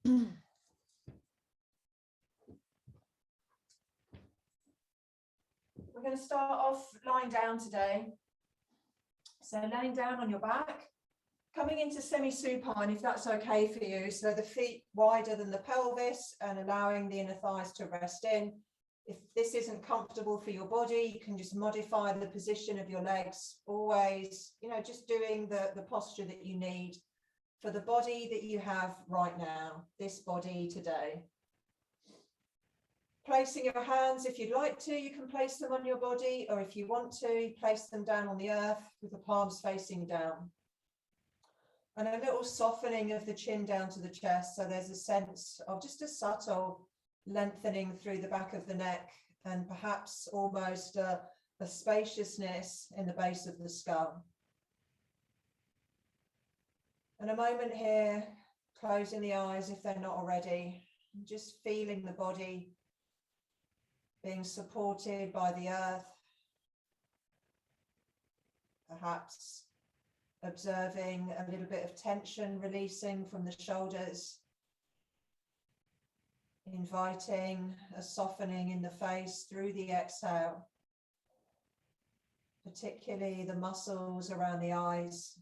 We're going to start off lying down today. So laying down on your back, coming into semi-supine if that's okay for you. So the feet wider than the pelvis and allowing the inner thighs to rest in. If this isn't comfortable for your body, you can just modify the position of your legs. Always, just doing the posture that you need for the body that you have right now, this body today. Placing your hands, if you'd like to, you can place them on your body, or if you want to, place them down on the earth with the palms facing down. And a little softening of the chin down to the chest. So there's a sense of just a subtle lengthening through the back of the neck, and perhaps almost a spaciousness in the base of the skull. And a moment here, closing the eyes if they're not already, just feeling the body being supported by the earth, perhaps observing a little bit of tension releasing from the shoulders, inviting a softening in the face through the exhale, particularly the muscles around the eyes,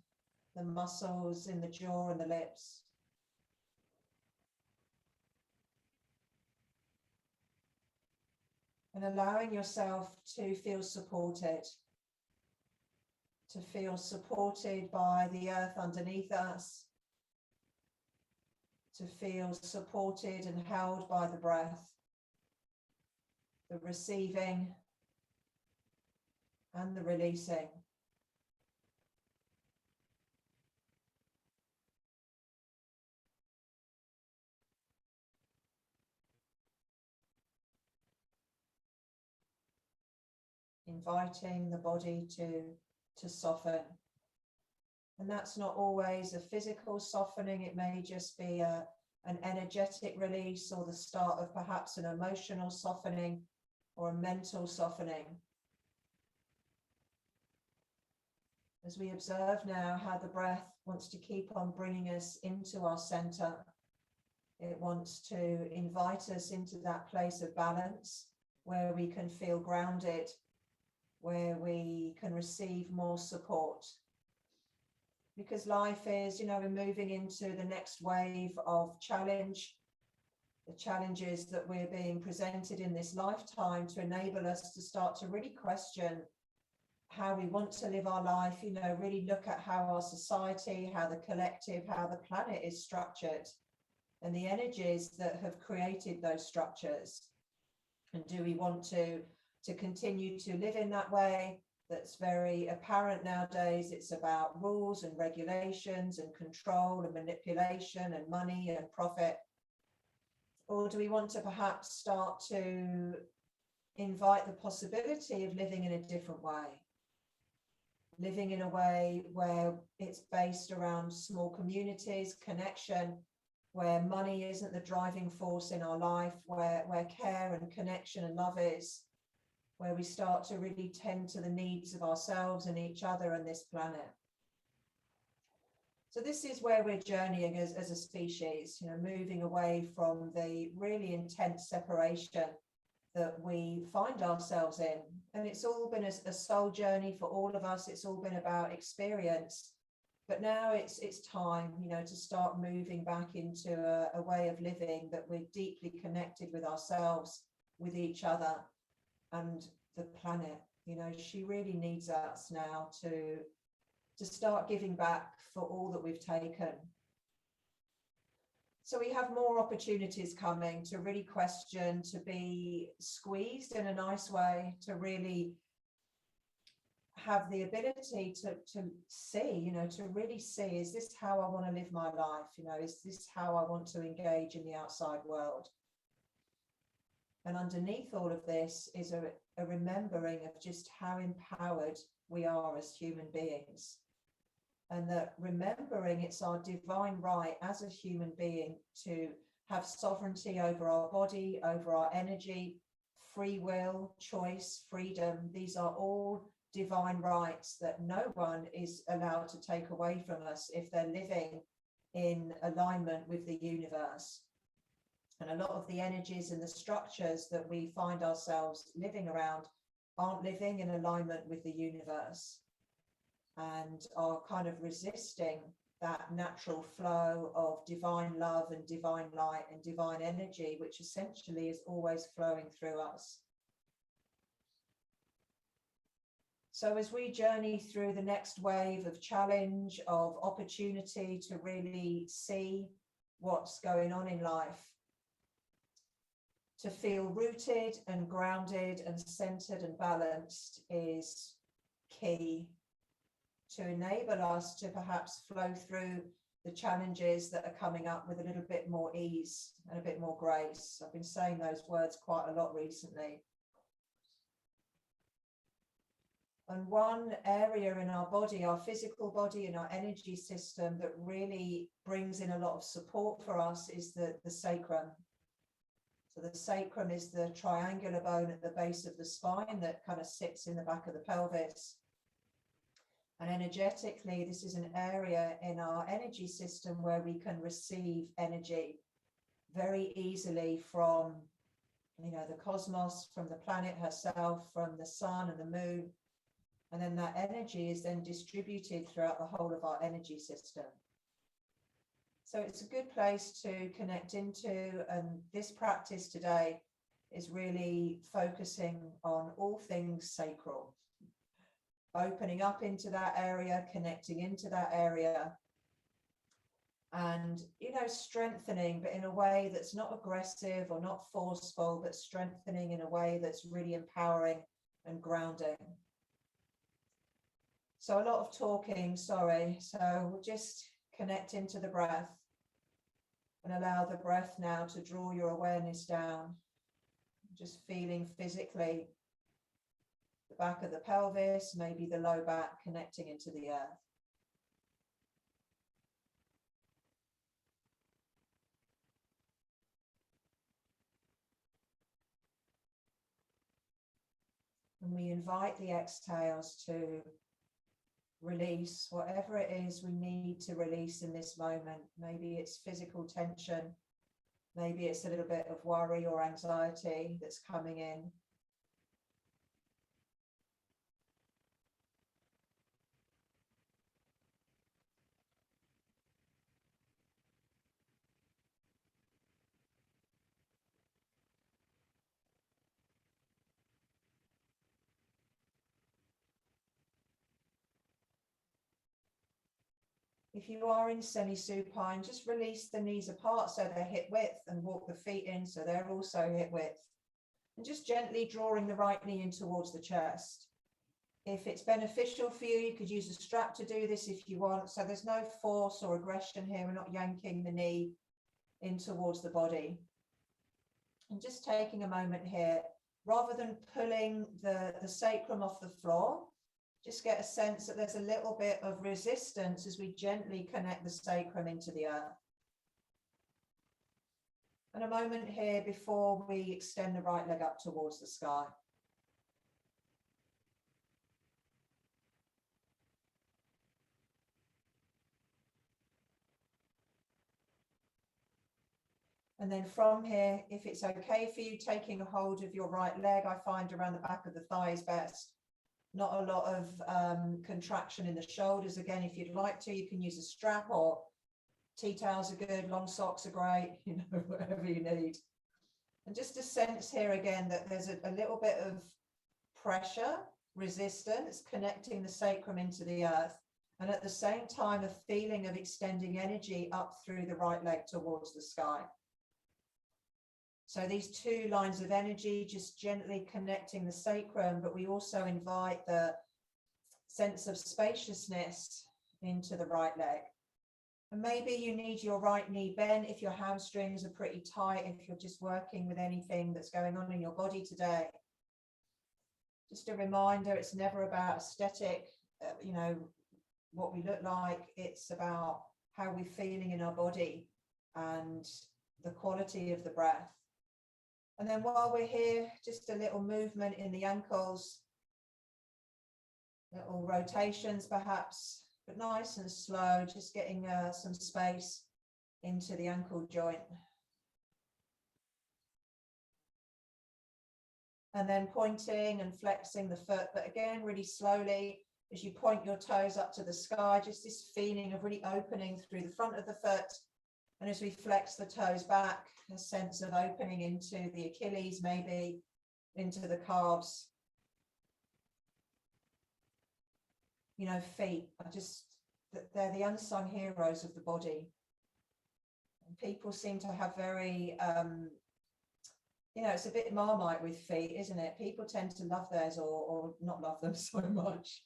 the muscles in the jaw and the lips. And allowing yourself to feel supported by the earth underneath us, to feel supported and held by the breath, the receiving and the releasing. Inviting the body to soften. And that's not always a physical softening. It may just be an energetic release, or the start of perhaps an emotional softening or a mental softening. As we observe now how the breath wants to keep on bringing us into our center. It wants to invite us into that place of balance where we can feel grounded, where we can receive more support. Because life is, we're moving into the next wave of challenge, the challenges that we're being presented in this lifetime to enable us to start to really question how we want to live our life, really look at how our society, how the collective, how the planet is structured, and the energies that have created those structures. And do we want to continue to live in that way? That's very apparent nowadays. It's about rules and regulations and control and manipulation and money and profit. Or do we want to perhaps start to invite the possibility of living in a different way? Living in a way where it's based around small communities, connection, where money isn't the driving force in our life, where care and connection and love is, where we start to really tend to the needs of ourselves and each other and this planet. So this is where we're journeying as a species, moving away from the really intense separation that we find ourselves in. And it's all been a soul journey for all of us. It's all been about experience. But now it's time, to start moving back into a way of living that we're deeply connected with ourselves, with each other, and the planet. She really needs us now to start giving back for all that we've taken. So we have more opportunities coming to really question, to be squeezed in a nice way, to really have the ability to see, to really see, is this how I want to live my life? Is this how I want to engage in the outside world? And underneath all of this is a remembering of just how empowered we are as human beings. And that remembering it's our divine right as a human being to have sovereignty over our body, over our energy, free will, choice, freedom. These are all divine rights that no one is allowed to take away from us if they're living in alignment with the universe. And a lot of the energies and the structures that we find ourselves living around aren't living in alignment with the universe and are kind of resisting that natural flow of divine love and divine light and divine energy, which essentially is always flowing through us. So as we journey through the next wave of challenge, of opportunity to really see what's going on in life, to feel rooted and grounded and centered and balanced is key to enable us to perhaps flow through the challenges that are coming up with a little bit more ease and a bit more grace. I've been saying those words quite a lot recently. And one area in our body, our physical body and our energy system that really brings in a lot of support for us is the sacrum. So the sacrum is the triangular bone at the base of the spine that kind of sits in the back of the pelvis. And energetically, this is an area in our energy system where we can receive energy very easily from, the cosmos, from the planet herself, from the sun and the moon. And then that energy is then distributed throughout the whole of our energy system. So it's a good place to connect into, and this practice today is really focusing on all things sacral, opening up into that area, connecting into that area, and strengthening, but in a way that's not aggressive or not forceful, but strengthening in a way that's really empowering and grounding. So a lot of talking, sorry. So we'll just connect into the breath and allow the breath now to draw your awareness down, just feeling physically the back of the pelvis, maybe the low back connecting into the earth. And we invite the exhales to release whatever it is we need to release in this moment. Maybe it's physical tension, maybe it's a little bit of worry or anxiety that's coming in. If you are in semi-supine, just release the knees apart so they're hip width and walk the feet in so they're also hip width. And just gently drawing the right knee in towards the chest. If it's beneficial for you, you could use a strap to do this if you want. So there's no force or aggression here. We're not yanking the knee in towards the body. And just taking a moment here, rather than pulling the sacrum off the floor, just get a sense that there's a little bit of resistance as we gently connect the sacrum into the earth. And a moment here before we extend the right leg up towards the sky. And then from here, if it's okay for you, taking a hold of your right leg, I find around the back of the thigh is best. Not a lot of contraction in the shoulders. Again, if you'd like to, you can use a strap, or tea towels are good, long socks are great, whatever you need. And just a sense here again that there's a little bit of pressure, resistance, connecting the sacrum into the earth. And at the same time, a feeling of extending energy up through the right leg towards the sky. So these two lines of energy, just gently connecting the sacrum, but we also invite the sense of spaciousness into the right leg. And maybe you need your right knee bent if your hamstrings are pretty tight, if you're just working with anything that's going on in your body today. Just a reminder, it's never about aesthetic, what we look like. It's about how we're feeling in our body and the quality of the breath. And then while we're here, just a little movement in the ankles, little rotations perhaps, but nice and slow, just getting some space into the ankle joint. and then pointing and flexing the foot, but again, really slowly as you point your toes up to the sky, just this feeling of really opening through the front of the foot. And as we flex the toes back, a sense of opening into the Achilles, maybe into the calves. You know, feet are just, they're the unsung heroes of the body. And people seem to have very, you know, it's a bit Marmite with feet, isn't it? People tend to love theirs or not love them so much.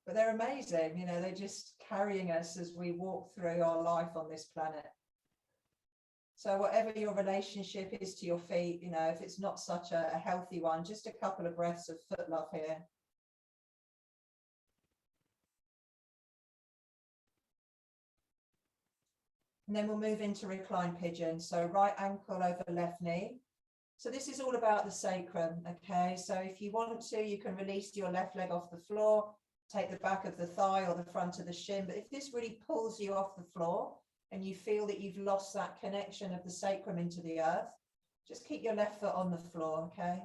But they're amazing, you know, they're just carrying us as we walk through our life on this planet. So whatever your relationship is to your feet, you know, if it's not such a healthy one, just a couple of breaths of foot love here. And then we'll move into recline pigeon. So right ankle over left knee. So this is all about the sacrum, okay? So if you want to, you can release your left leg off the floor, take the back of the thigh or the front of the shin. But if this really pulls you off the floor and you feel that you've lost that connection of the sacrum into the earth, just keep your left foot on the floor, okay?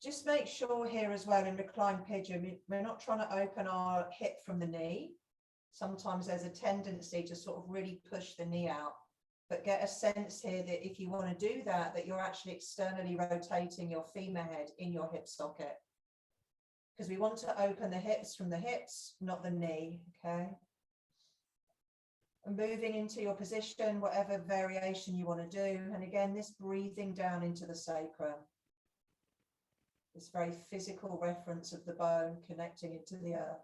Just make sure here as well in recline pigeon, we're not trying to open our hip from the knee. Sometimes there's a tendency to sort of really push the knee out, but get a sense here that if you want to do that, that you're actually externally rotating your femur head in your hip socket. Because we want to open the hips from the hips, not the knee, okay? And moving into your position, whatever variation you want to do. And again, this breathing down into the sacrum. This very physical reference of the bone connecting into the earth.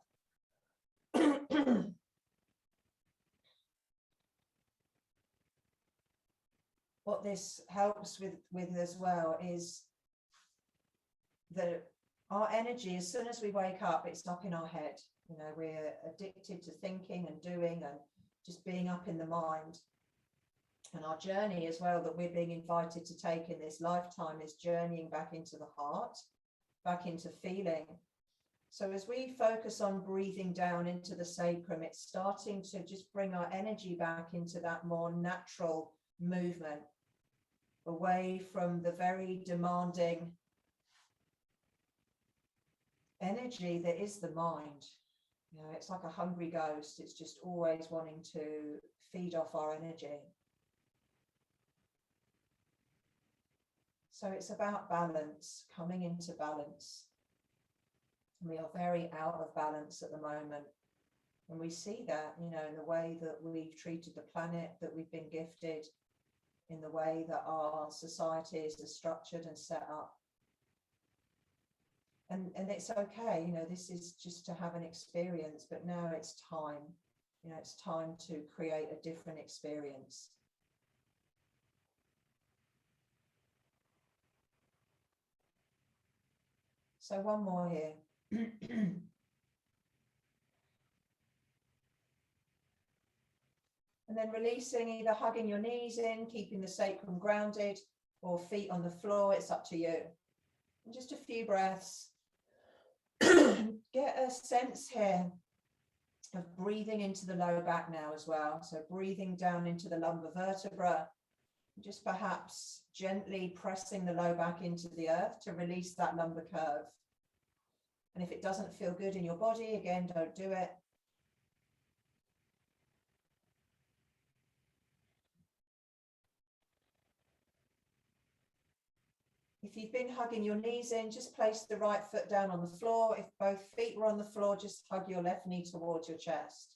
What this helps with as well is that our energy, as soon as we wake up, it's up in our head. You know, we're addicted to thinking and doing and just being up in the mind. And our journey as well that we're being invited to take in this lifetime is journeying back into the heart, back into feeling. So as we focus on breathing down into the sacrum, it's starting to just bring our energy back into that more natural movement, away from the very demanding energy that is the mind. You know, it's like a hungry ghost. It's just always wanting to feed off our energy. So it's about balance, coming into balance. We are very out of balance at the moment. And we see that, you know, in the way that we've treated the planet, that we've been gifted, in the way that our societies are structured and set up. And it's okay, you know, this is just to have an experience, but now it's time, you know, it's time to create a different experience. So one more here. And then releasing, either hugging your knees in, keeping the sacrum grounded, or feet on the floor, it's up to you. And just a few breaths. Get a sense here of breathing into the lower back now as well. So breathing down into the lumbar vertebra, just perhaps gently pressing the low back into the earth to release that lumbar curve. And if it doesn't feel good in your body, again, don't do it. If you've been hugging your knees in, just place the right foot down on the floor. If both feet were on the floor, just hug your left knee towards your chest.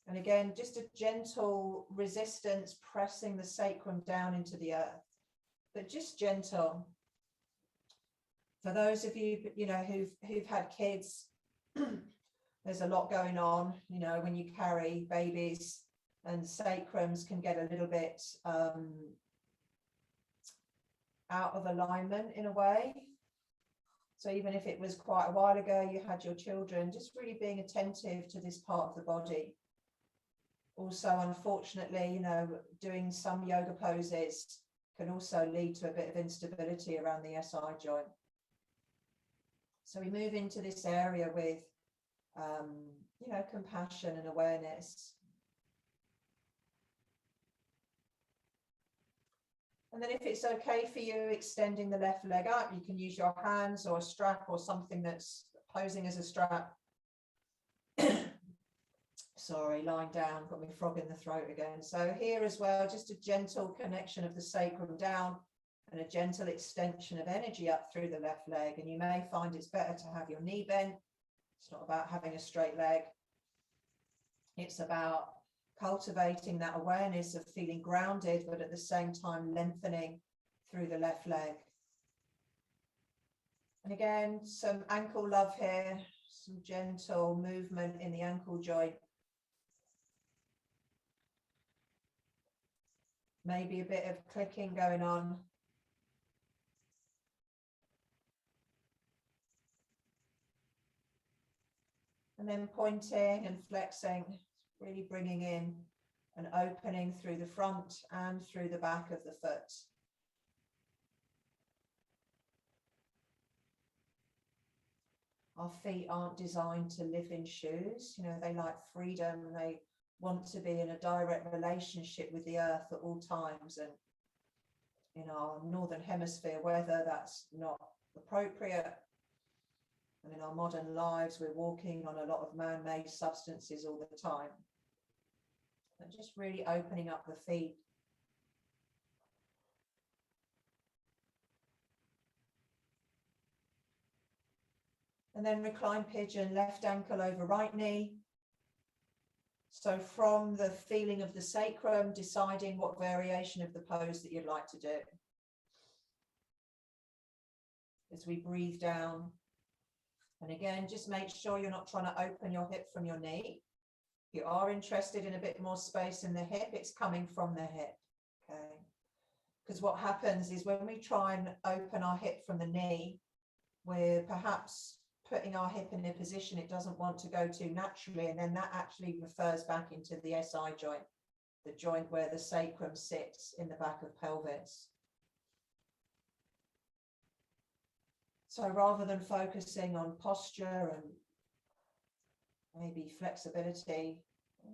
And again, just a gentle resistance, pressing the sacrum down into the earth, but just gentle. For those of you, you know, who've had kids, there's a lot going on, you know, when you carry babies, and sacrums can get a little bit out of alignment in a way. So even if it was quite a while ago you had your children, just really being attentive to this part of the body. Also, unfortunately, you know, doing some yoga poses can also lead to a bit of instability around the SI joint. So we move into this area with, you know, compassion and awareness. And then if it's okay for you, extending the left leg up, you can use your hands or a strap or something that's posing as a strap. Sorry, lying down, got my frog in the throat again. So here as well, just a gentle connection of the sacrum down and a gentle extension of energy up through the left leg. And you may find it's better to have your knee bent. It's not about having a straight leg. It's about cultivating that awareness of feeling grounded, but at the same time lengthening through the left leg. And again, some ankle love here, some gentle movement in the ankle joint. Maybe a bit of clicking going on. And then pointing and flexing, really bringing in and opening through the front and through the back of the foot. Our feet aren't designed to live in shoes. You know, they like freedom. They want to be in a direct relationship with the earth at all times. And in our northern hemisphere weather, that's not appropriate. And in our modern lives, we're walking on a lot of man-made substances all the time. And just really opening up the feet. And then recline pigeon, left ankle over right knee. So from the feeling of the sacrum, deciding what variation of the pose that you'd like to do. As we breathe down. And again, just make sure you're not trying to open your hip from your knee. If you are interested in a bit more space in the hip, it's coming from the hip, okay? Because what happens is when we try and open our hip from the knee, we're perhaps putting our hip in a position it doesn't want to go to naturally, and then that actually refers back into the SI joint, the joint where the sacrum sits in the back of pelvis. So rather than focusing on posture and maybe flexibility,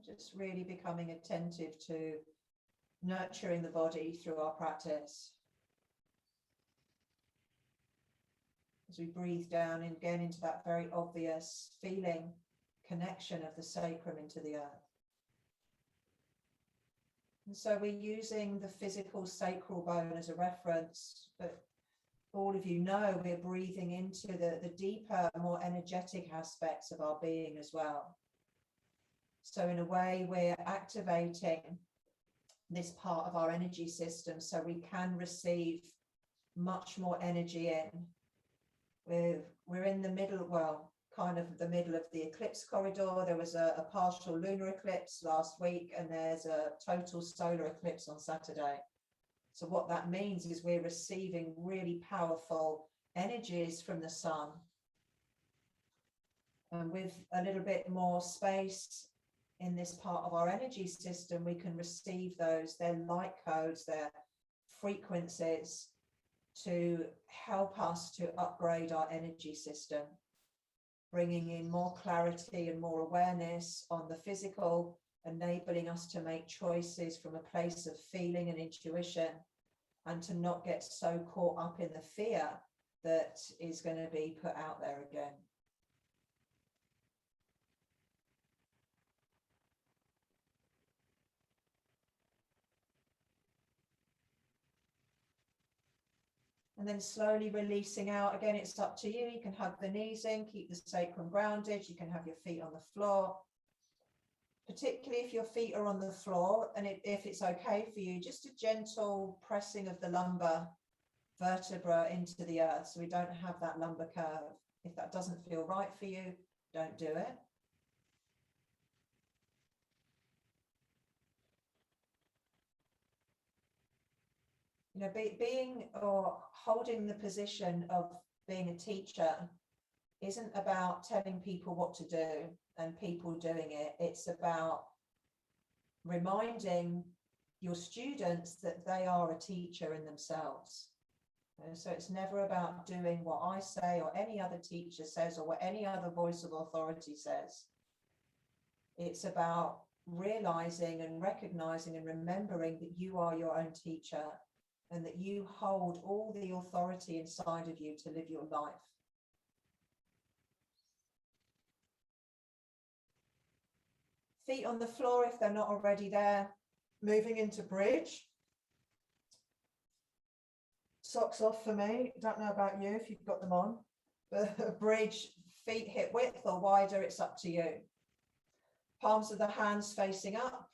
just really becoming attentive to nurturing the body through our practice. As we breathe down and again into that very obvious feeling, connection of the sacrum into the earth. And so we're using the physical sacral bone as a reference, but all of you know we're breathing into the deeper, more energetic aspects of our being as well. So in a way, we're activating this part of our energy system so we can receive much more energy in. We're in the middle, well, kind of the middle of the eclipse corridor. There was a partial lunar eclipse last week, and there's a total solar eclipse on Saturday. So what that means is we're receiving really powerful energies from the sun. And with a little bit more space in this part of our energy system, we can receive those, their light codes, their frequencies, to help us to upgrade our energy system, bringing in more clarity and more awareness on the physical, enabling us to make choices from a place of feeling and intuition, and to not get so caught up in the fear that is going to be put out there again. And then slowly releasing out. Again, it's up to you. You can hug the knees in, keep the sacrum grounded. You can have your feet on the floor. Particularly if your feet are on the floor, and if it's okay for you, just a gentle pressing of the lumbar vertebra into the earth so we don't have that lumbar curve. If that doesn't feel right for you, don't do it. You know, being or holding the position of being a teacher isn't about telling people what to do and people doing it. It's about reminding your students that they are a teacher in themselves. So it's never about doing what I say or any other teacher says or what any other voice of authority says. It's about realizing and recognizing and remembering that you are your own teacher, and that you hold all the authority inside of you to live your life. Feet on the floor if they're not already there. Moving into bridge. Socks off for me. Don't know about you if you've got them on. But bridge, feet hip width or wider, it's up to you. Palms of the hands facing up.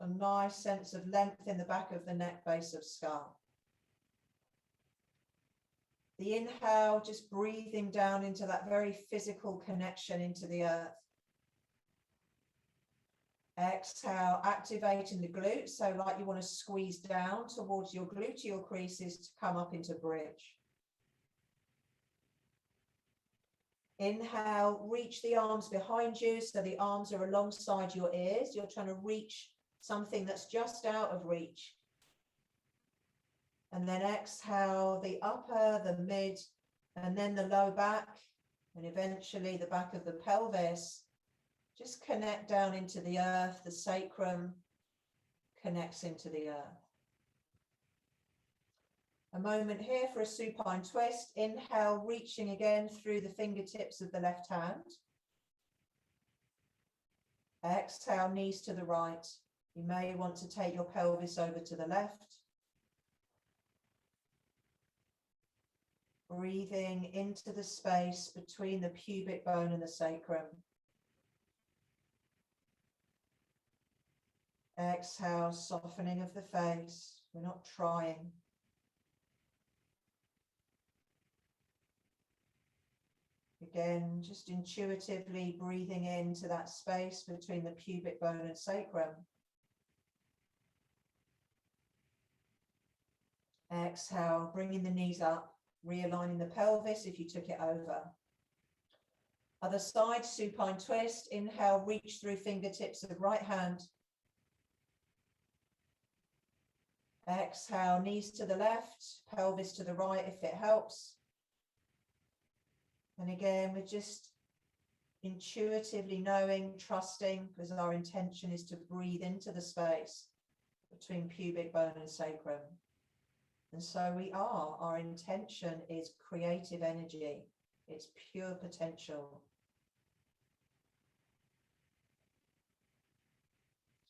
A nice sense of length in the back of the neck, base of skull. The inhale, just breathing down into that very physical connection into the earth. Exhale, activating the glutes, so like you want to squeeze down towards your gluteal creases to come up into bridge. Inhale, reach the arms behind you, so the arms are alongside your ears. You're trying to reach something that's just out of reach. And then exhale, the upper, the mid, and then the low back, and eventually the back of the pelvis. Just connect down into the earth. The sacrum connects into the earth. A moment here for a supine twist. Inhale, reaching again through the fingertips of the left hand. Exhale, knees to the right. You may want to take your pelvis over to the left. Breathing into the space between the pubic bone and the sacrum. Exhale, softening of the face. We're not trying. Again, just intuitively breathing into that space between the pubic bone and sacrum. Exhale, bringing the knees up, realigning the pelvis if you took it over. Other side, supine twist. Inhale, reach through fingertips of right hand. Exhale, knees to the left, pelvis to the right if it helps. And again, we're just intuitively knowing, trusting, because our intention is to breathe into the space between pubic bone and sacrum. And so we are. Our intention is creative energy. It's pure potential.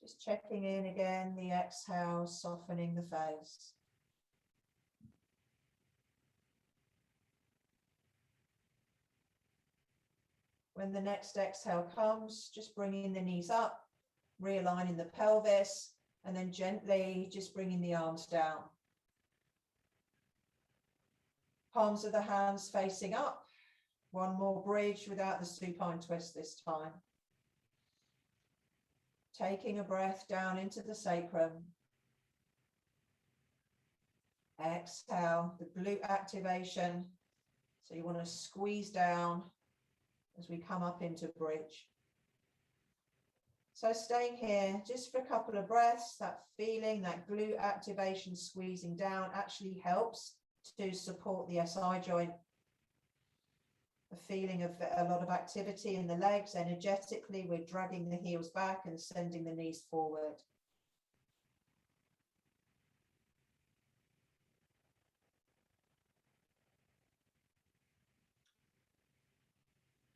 Just checking in again, the exhale, softening the face. When the next exhale comes, just bringing the knees up, realigning the pelvis, and then gently just bringing the arms down. Palms of the hands facing up. One more bridge without the supine twist this time. Taking a breath down into the sacrum. Exhale, the glute activation. So you want to squeeze down as we come up into bridge. So staying here just for a couple of breaths, that feeling, that glute activation squeezing down actually helps to support the SI joint. A feeling of a lot of activity in the legs. Energetically, we're dragging the heels back and sending the knees forward.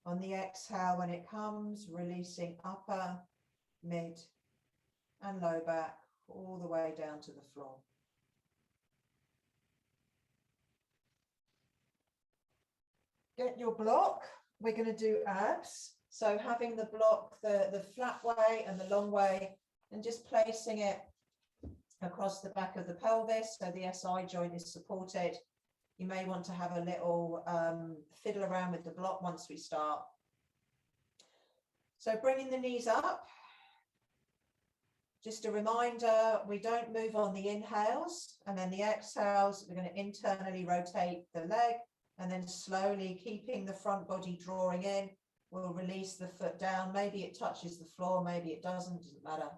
On the exhale, when it comes, releasing upper, mid, and low back all the way down to the floor. Get your block. We're going to do abs. So having the block the flat way and the long way, and just placing it across the back of the pelvis so the SI joint is supported. You may want to have a little fiddle around with the block once we start. So bringing the knees up. Just a reminder, we don't move on the inhales, and then the exhales, we're going to internally rotate the leg, and then slowly keeping the front body drawing in, we'll release the foot down. Maybe it touches the floor, maybe it doesn't matter.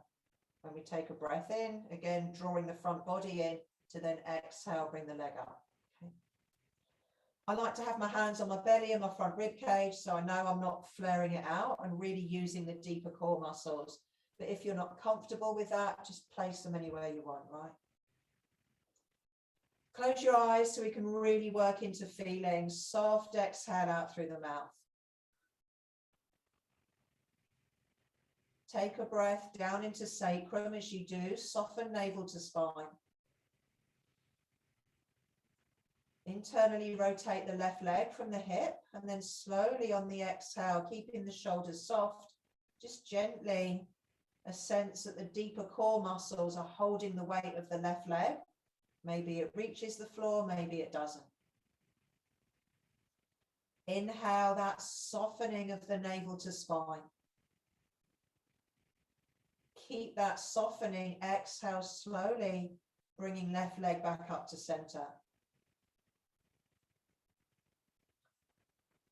When we take a breath in, again, drawing the front body in to then exhale, bring the leg up. Okay. I like to have my hands on my belly and my front rib cage, so I know I'm not flaring it out and really using the deeper core muscles. But if you're not comfortable with that, just place them anywhere you want, right? Close your eyes so we can really work into feeling. Soft exhale out through the mouth. Take a breath down into sacrum as you do. Soften navel to spine. Internally rotate the left leg from the hip, and then slowly on the exhale, keeping the shoulders soft, just gently a sense that the deeper core muscles are holding the weight of the left leg. Maybe it reaches the floor, maybe it doesn't. Inhale, that softening of the navel to spine. Keep that softening. Exhale slowly, bringing left leg back up to center.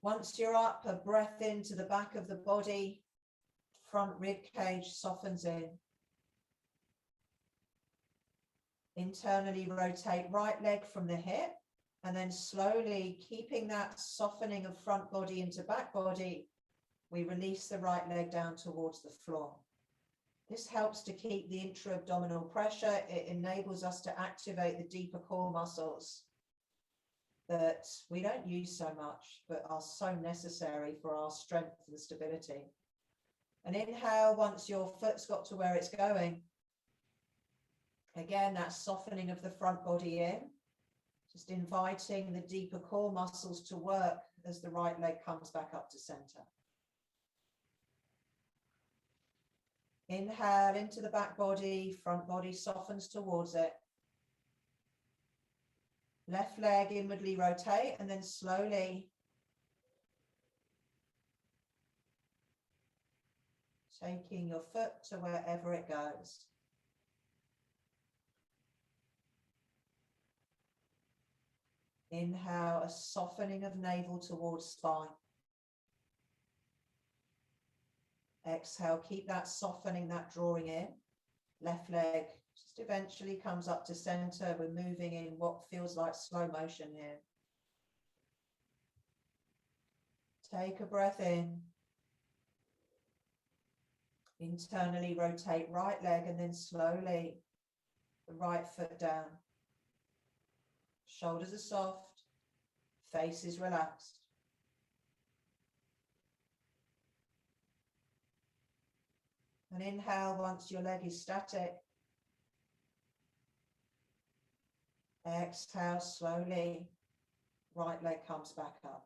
Once you're up, a breath into the back of the body, front rib cage softens in. Internally rotate right leg from the hip, and then slowly keeping that softening of front body into back body, we release the right leg down towards the floor. This helps to keep the intra-abdominal pressure. It enables us to activate the deeper core muscles that we don't use so much, but are so necessary for our strength and stability. And inhale, once your foot's got to where it's going. Again, that softening of the front body in, just inviting the deeper core muscles to work as the right leg comes back up to center. Inhale into the back body, front body softens towards it. Left leg inwardly rotate, and then slowly taking your foot to wherever it goes. Inhale, a softening of navel towards spine. Exhale, keep that softening, that drawing in. Left leg just eventually comes up to center. We're moving in what feels like slow motion here. Take a breath in. Internally rotate right leg, and then slowly the right foot down. Shoulders are soft, face is relaxed. And inhale once your leg is static. Exhale slowly, right leg comes back up.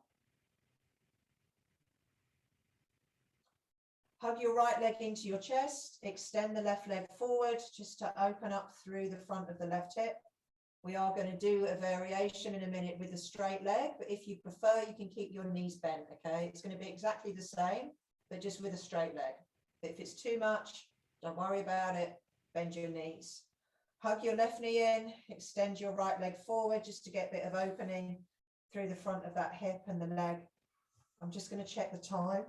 Hug your right leg into your chest, extend the left leg forward just to open up through the front of the left hip. We are going to do a variation in a minute with a straight leg, but if you prefer, you can keep your knees bent, okay? It's going to be exactly the same, but just with a straight leg. If it's too much, don't worry about it, bend your knees. Hug your left knee in, extend your right leg forward just to get a bit of opening through the front of that hip and the leg. I'm just going to check the time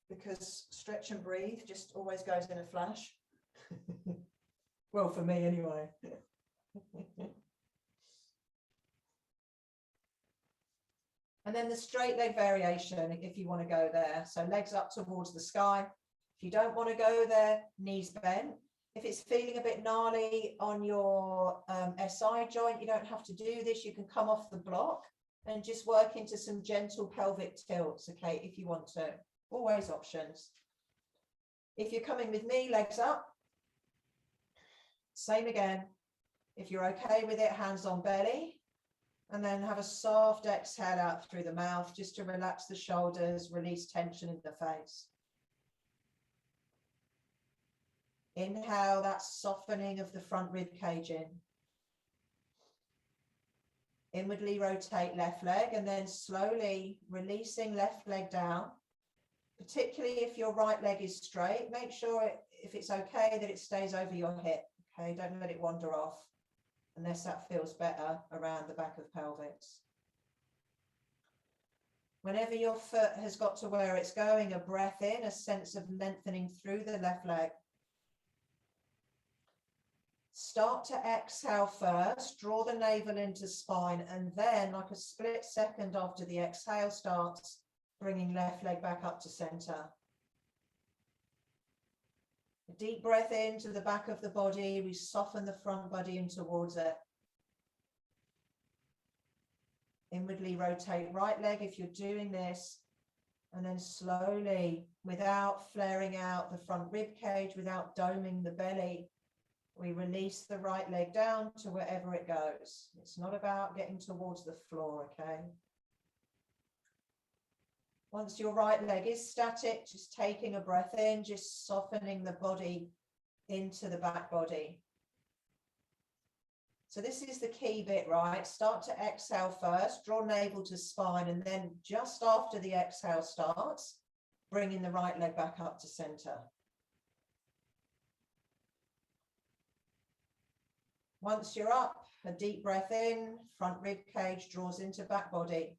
because stretch and breathe just always goes in a flash. Well, for me anyway. And then the straight leg variation, if you want to go there. So legs up towards the sky. If you don't want to go there, knees bent. If it's feeling a bit gnarly on your SI joint, you don't have to do this. You can come off the block and just work into some gentle pelvic tilts, okay, if you want to. Always options. If you're coming with me, legs up. Same again. If you're okay with it, hands on belly. And then have a soft exhale out through the mouth just to relax the shoulders, release tension in the face. Inhale, that softening of the front rib cage in. Inwardly rotate left leg, and then slowly releasing left leg down. Particularly if your right leg is straight, make sure if it's okay that it stays over your hip. Okay, don't let it wander off unless that feels better around the back of pelvis. Whenever your foot has got to where it's going, a breath in, a sense of lengthening through the left leg. Start to exhale first, draw the navel into spine, and then like a split second after the exhale starts, bringing left leg back up to center. A deep breath into the back of the body, we soften the front body in towards it. Inwardly rotate right leg if you're doing this, and then slowly, without flaring out the front rib cage, without doming the belly, we release the right leg down to wherever it goes. It's not about getting towards the floor, okay? Once your right leg is static, just taking a breath in, just softening the body into the back body. So this is the key bit, right? Start to exhale first, draw navel to spine, and then just after the exhale starts, bringing the right leg back up to center. Once you're up, a deep breath in, front rib cage draws into back body.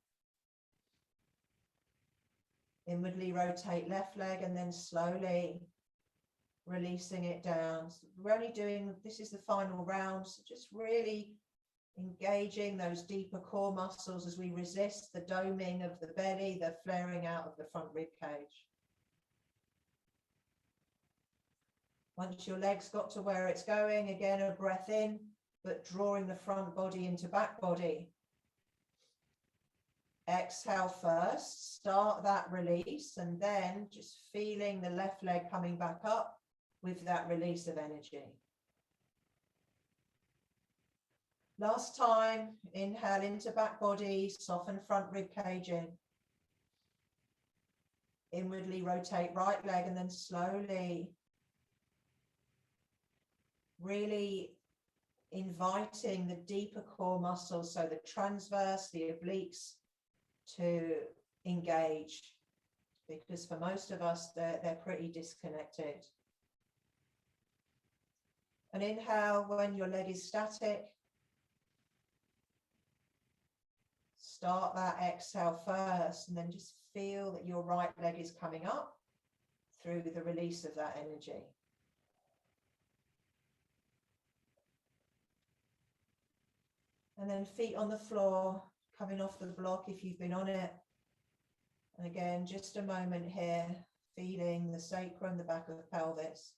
Inwardly rotate left leg and then slowly releasing it down. So we're only doing, this is the final round, so just really engaging those deeper core muscles as we resist the doming of the belly, the flaring out of the front rib cage. Once your leg's got to where it's going, again, a breath in, but drawing the front body into back body. Exhale first, start that release, and then just feeling the left leg coming back up with that release of energy. Last time, inhale into back body, soften front rib cage in. Inwardly rotate right leg and then slowly, really inviting the deeper core muscles, so the transverse, the obliques, to engage, because for most of us they're pretty disconnected. And inhale when your leg is static. Start that exhale first, and then just feel that your right leg is coming up through the release of that energy. And then feet on the floor, coming off the block if you've been on it. And again, just a moment here, feeling the sacrum, the back of the pelvis.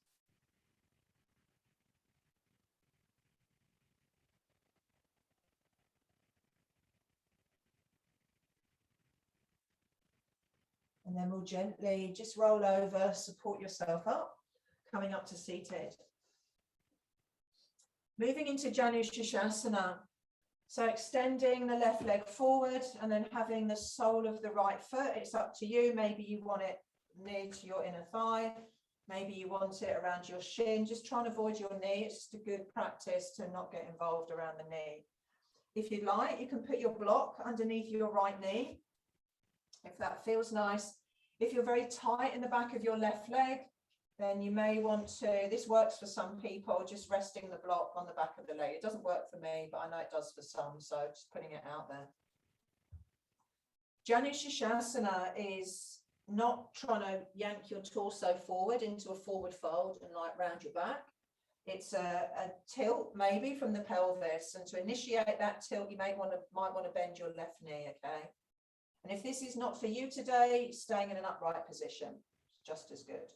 And then we'll gently just roll over, support yourself up, coming up to seated. Moving into Janu Shasana. So extending the left leg forward and then having the sole of the right foot. It's up to you. Maybe you want it near to your inner thigh. Maybe you want it around your shin. Just try and avoid your knee. It's just a good practice to not get involved around the knee. If you'd like, you can put your block underneath your right knee, if that feels nice. If you're very tight in the back of your left leg, then you may want to, this works for some people, just resting the block on the back of the leg. It doesn't work for me, but I know it does for some, so just putting it out there. Janu Shasana is not trying to yank your torso forward into a forward fold and like round your back. It's a tilt maybe from the pelvis, and to initiate that tilt, you might want to bend your left knee, okay? And if this is not for you today, staying in an upright position is just as good.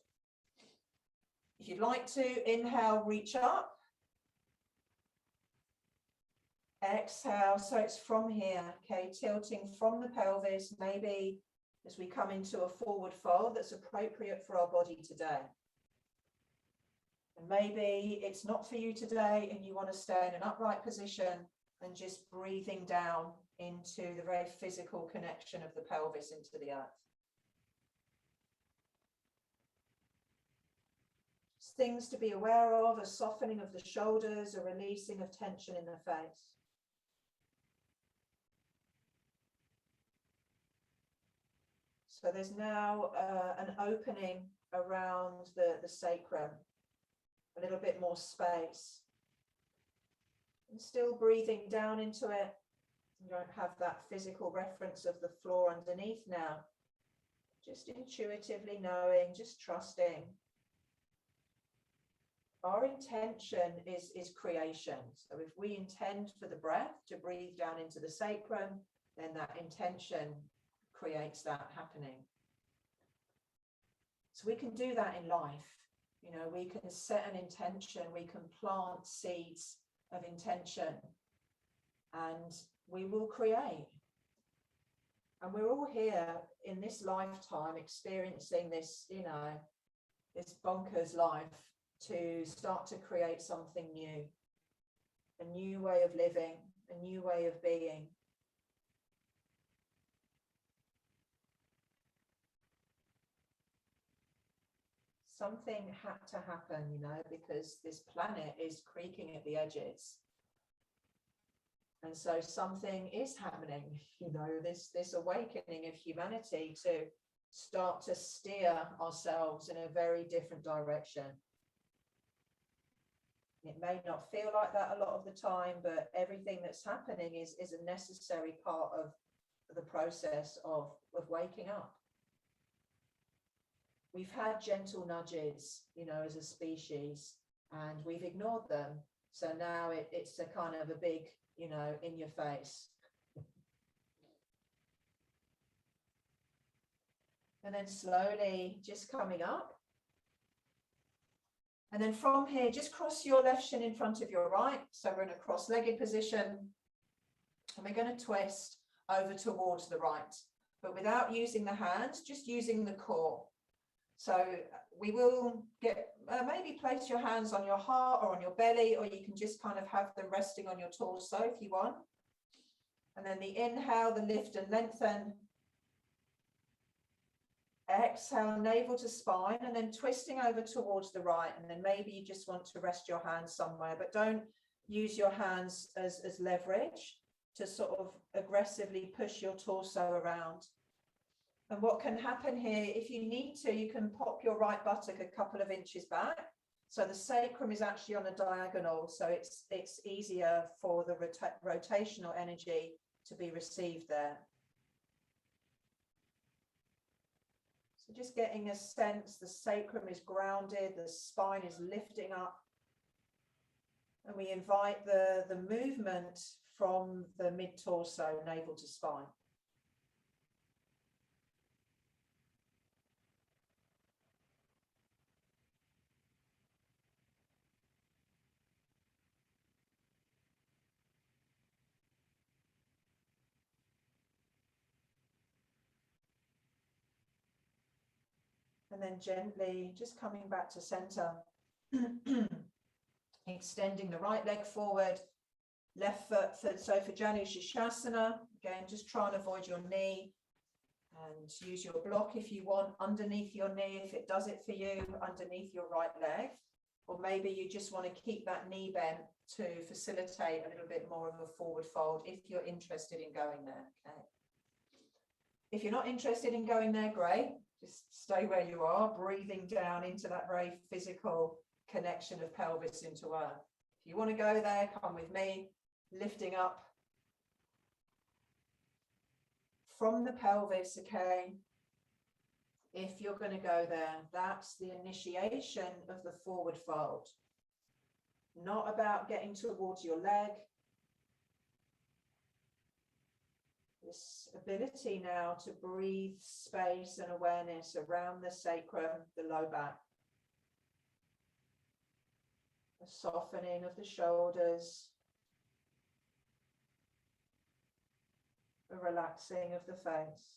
If you'd like to, inhale, reach up. Exhale, so it's from here, okay, tilting from the pelvis, maybe as we come into a forward fold that's appropriate for our body today. And maybe it's not for you today and you want to stay in an upright position and just breathing down into the very physical connection of the pelvis into the earth. Things to be aware of: a softening of the shoulders, a releasing of tension in the face. So there's now an opening around the sacrum, a little bit more space. And still breathing down into it. You don't have that physical reference of the floor underneath now. Just intuitively knowing, just trusting. Our intention is creation. So if we intend for the breath to breathe down into the sacrum, then that intention creates that happening. So we can do that in life. You know, we can set an intention, we can plant seeds of intention, and we will create. And we're all here in this lifetime experiencing this, you know, this bonkers life to start to create something new, a new way of living, a new way of being. Something had to happen, you know, because this planet is creaking at the edges. And so something is happening, you know, this awakening of humanity to start to steer ourselves in a very different direction. It may not feel like that a lot of the time, but everything that's happening is a necessary part of the process of waking up. We've had gentle nudges, you know, as a species, and we've ignored them. So now it's a kind of a big, you know, in your face. And then slowly just coming up. And then from here, just cross your left shin in front of your right. So we're in a cross-legged position. And we're going to twist over towards the right, but without using the hands, just using the core. So we will get, maybe place your hands on your heart or on your belly, or you can just kind of have them resting on your torso if you want. And then the inhale, the lift and lengthen. Exhale, navel to spine, and then twisting over towards the right. And then maybe you just want to rest your hands somewhere, but don't use your hands as leverage to sort of aggressively push your torso around. And what can happen here, if you need to, you can pop your right buttock a couple of inches back. So the sacrum is actually on a diagonal, so it's easier for the rotational energy to be received there. So just getting a sense the sacrum is grounded, the spine is lifting up. And we invite the movement from the mid-torso, navel to spine. And then gently just coming back to center, extending the right leg forward, left foot. So for Janu Shirshasana, again, just try and avoid your knee and use your block if you want underneath your knee, if it does it for you, underneath your right leg. Or maybe you just want to keep that knee bent to facilitate a little bit more of a forward fold if you're interested in going there. Okay. If you're not interested in going there, great. Just stay where you are, breathing down into that very physical connection of pelvis into earth. If you want to go there, come with me, lifting up from the pelvis, okay? If you're going to go there, that's the initiation of the forward fold. Not about getting towards your leg. This ability now to breathe space and awareness around the sacrum, the low back. A softening of the shoulders. A relaxing of the face.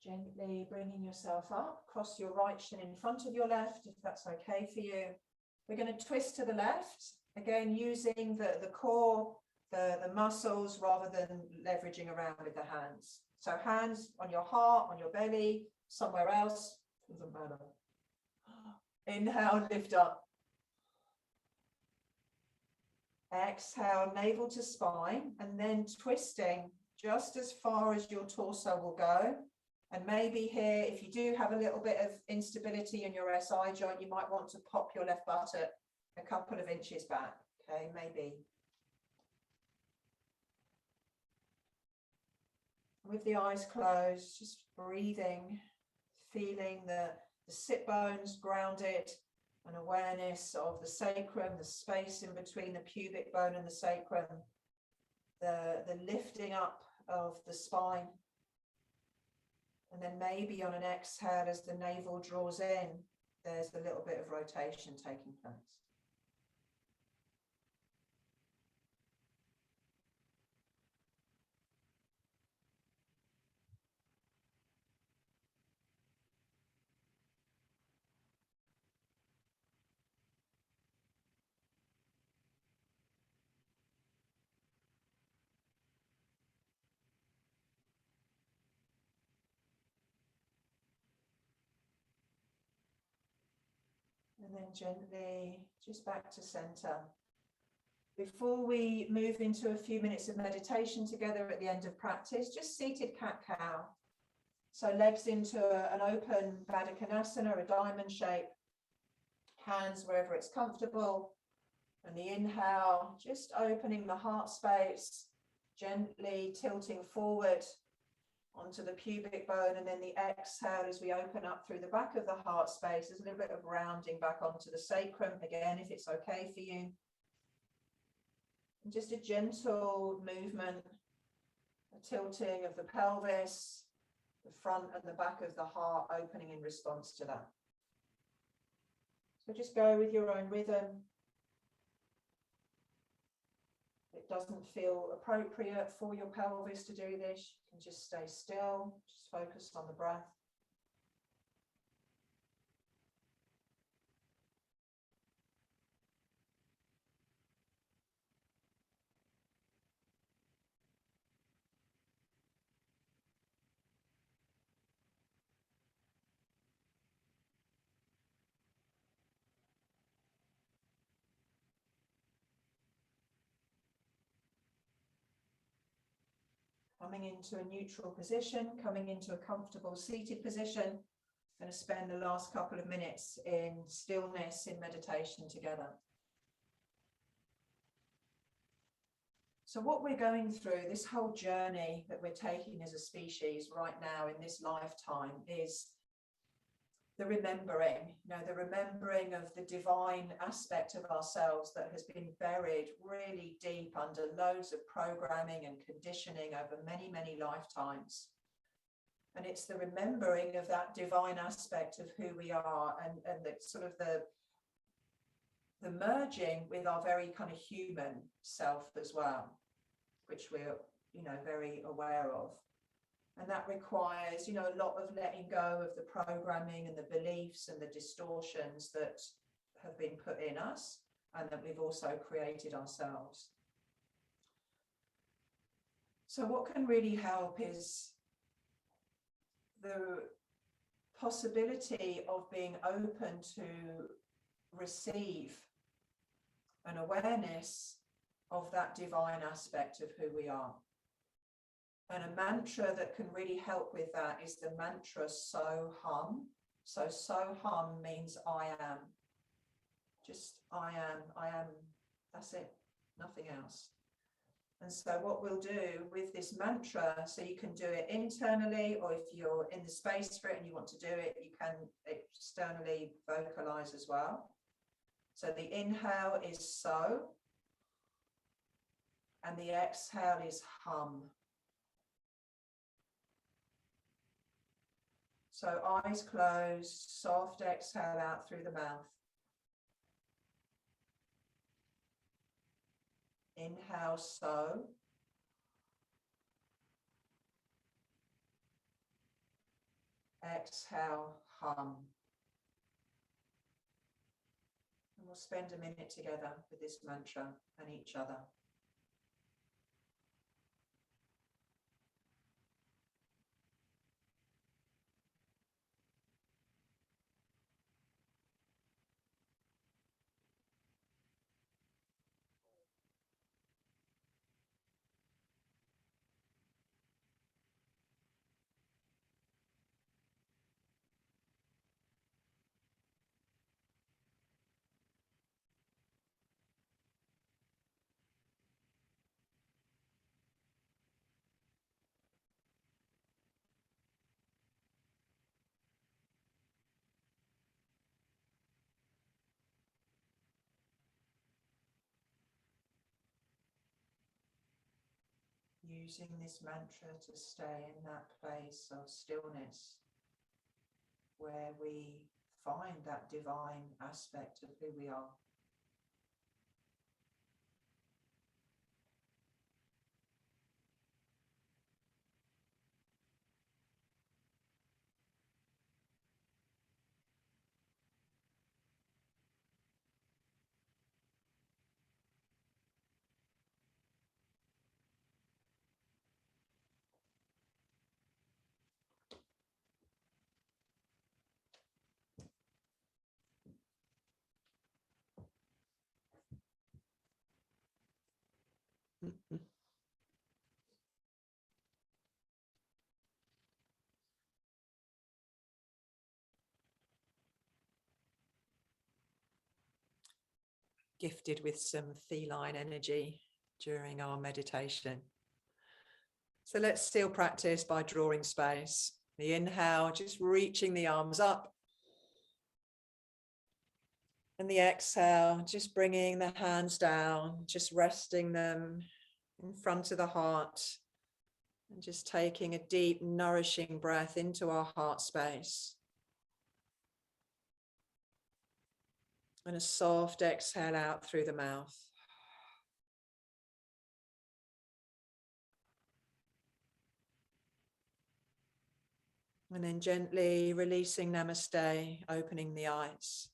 Gently bringing yourself up, cross your right shin in front of your left, if that's okay for you. We're going to twist to the left, again using the core, the muscles, rather than leveraging around with the hands. So hands on your heart, on your belly, somewhere else, doesn't matter. Inhale, lift up. Exhale, navel to spine, and then twisting just as far as your torso will go. And maybe here, if you do have a little bit of instability in your SI joint, you might want to pop your left buttock a couple of inches back. Okay, maybe. With the eyes closed, just breathing, feeling the sit bones grounded, an awareness of the sacrum, the space in between the pubic bone and the sacrum, the lifting up of the spine. And then maybe on an exhale, as the navel draws in, there's a little bit of rotation taking place. And then gently just back to center. Before we move into a few minutes of meditation together at the end of practice, just seated cat-cow. So legs into an open Baddha Konasana, a diamond shape, hands wherever it's comfortable. And the inhale, just opening the heart space, gently tilting forward onto the pubic bone, and then the exhale as we open up through the back of the heart space. There's a little bit of rounding back onto the sacrum, again, if it's okay for you. And just a gentle movement, a tilting of the pelvis, the front and the back of the heart opening in response to that. So just go with your own rhythm. If it doesn't feel appropriate for your pelvis to do this, you can just stay still, just focus on the breath. Coming into a neutral position, coming into a comfortable seated position. I'm going to spend the last couple of minutes in stillness, in meditation together. So what we're going through, this whole journey that we're taking as a species right now in this lifetime, is the remembering, the remembering of the divine aspect of ourselves that has been buried really deep under loads of programming and conditioning over many, many lifetimes. And it's the remembering of that divine aspect of who we are, and the sort of the merging with our very kind of human self as well, which we're, very aware of. And that requires, a lot of letting go of the programming and the beliefs and the distortions that have been put in us and that we've also created ourselves. So what can really help is the possibility of being open to receive an awareness of that divine aspect of who we are. And a mantra that can really help with that is the mantra So Hum. So Hum means I am. Just I am, that's it, nothing else. And so what we'll do with this mantra, so you can do it internally, or if you're in the space for it and you want to do it, you can externally vocalize as well. So the inhale is So, and the exhale is Hum. So eyes closed, soft exhale out through the mouth. Inhale, So. Exhale, Hum. And we'll spend a minute together with this mantra and each other. using this mantra to stay in that place of stillness where we find that divine aspect of who we are. Gifted with some feline energy during our meditation. So let's still practice by drawing space. The inhale, just reaching the arms up. And the exhale, just bringing the hands down, just resting them in front of the heart. And just taking a deep, nourishing breath into our heart space. And a soft exhale out through the mouth. And then gently releasing namaste, opening the eyes.